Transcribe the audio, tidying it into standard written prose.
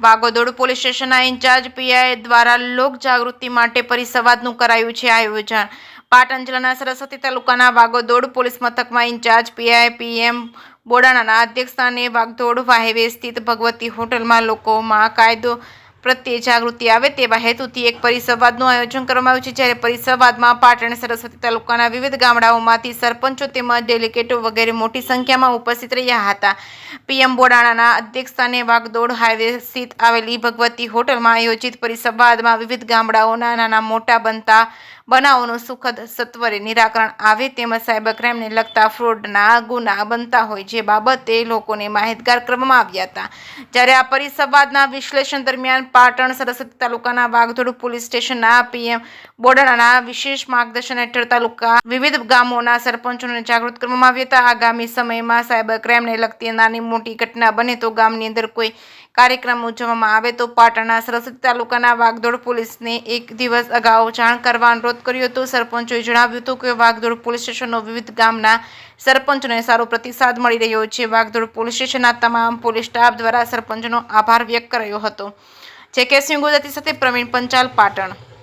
વાગોદોડ police સ્ટેશનના in charge PI દ્વારા લોક જાગૃતિ માટે પરિસંવાદનું કરાયું છે આયોજન। પાટણ જિલ્લાના સરસ્વતી તાલુકાના વાગોદોડ પોલીસ મથકમાં ઇન્ચાર્જ પીઆઈ પીએમ બોડાણાના અધ્યક્ષસ્થાને વાગોદોડ હાઈવે સ્થિત ભગવતી હોટલમાં લોકોમાં કાયદો પ્રત્યે જાગૃતિ આવે તેવા હેતુથી એક પરિસંવાદનું આયોજન કરવામાં આવ્યું છે। જ્યારે પરિસંવાદમાં પાટણ સરસ્વતી તાલુકાના વિવિધ ગામડાઓમાંથી સરપંચો તેમજ ડેલિગેટો વગેરે મોટી સંખ્યામાં ઉપસ્થિત રહ્યા હતા। પીએમ બોડાણાના અધ્યક્ષસ્થાને વાગોદોડ હાઈવે સ્થિત આવેલી ભગવતી હોટલમાં આયોજિત પરિસંવાદમાં વિવિધ ગામડાઓના નાના મોટા બનતા બનાવોનું સુખદ સત્વરે નિરાકરણ આવે તેમજ સાયબર ક્રાઇમને લગતા ફ્રોડના ગુના બનતા હોય જે બાબતે લોકોને માહિતગાર કરવામાં આવ્યા હતા। જ્યારે આ પરિસંવાદના વિશ્લેષણ દરમિયાન પાટણ સરસ્વતી તાલુકાના વાગોદોડ પોલીસ સ્ટેશનના પીએમ બોડાણાના વિશેષ માર્ગદર્શન હેઠળ તાલુકા વિવિધ ગામોના સરપંચોને જાગૃત કરવામાં આવ્યા હતા। આગામી સમયમાં સાયબર ક્રાઇમને લગતી નાની મોટી ઘટના બને તો ગામની અંદર કોઈ કાર્યક્રમ ઉજવવામાં આવે તો પાટણના સરસ્વતી તાલુકાના વાગોદોડ પોલીસને એક દિવસ અગાઉ જાણ કરવા અનુરોધ કર્યો હતો। સરપંચોએ જણાવ્યું હતું કે વાગોદોડ પોલીસ સ્ટેશનનો વિવિધ ગામના સરપંચોને સારો પ્રતિસાદ મળી રહ્યો છે। વાગોદોડ પોલીસ સ્ટેશનના તમામ પોલીસ સ્ટાફ દ્વારા સરપંચોનો આભાર વ્યક્ત કરાયો હતો। જે કે સિંહ ગુજરાતી સાથે પ્રવીણ પંચાલ, પાટણ।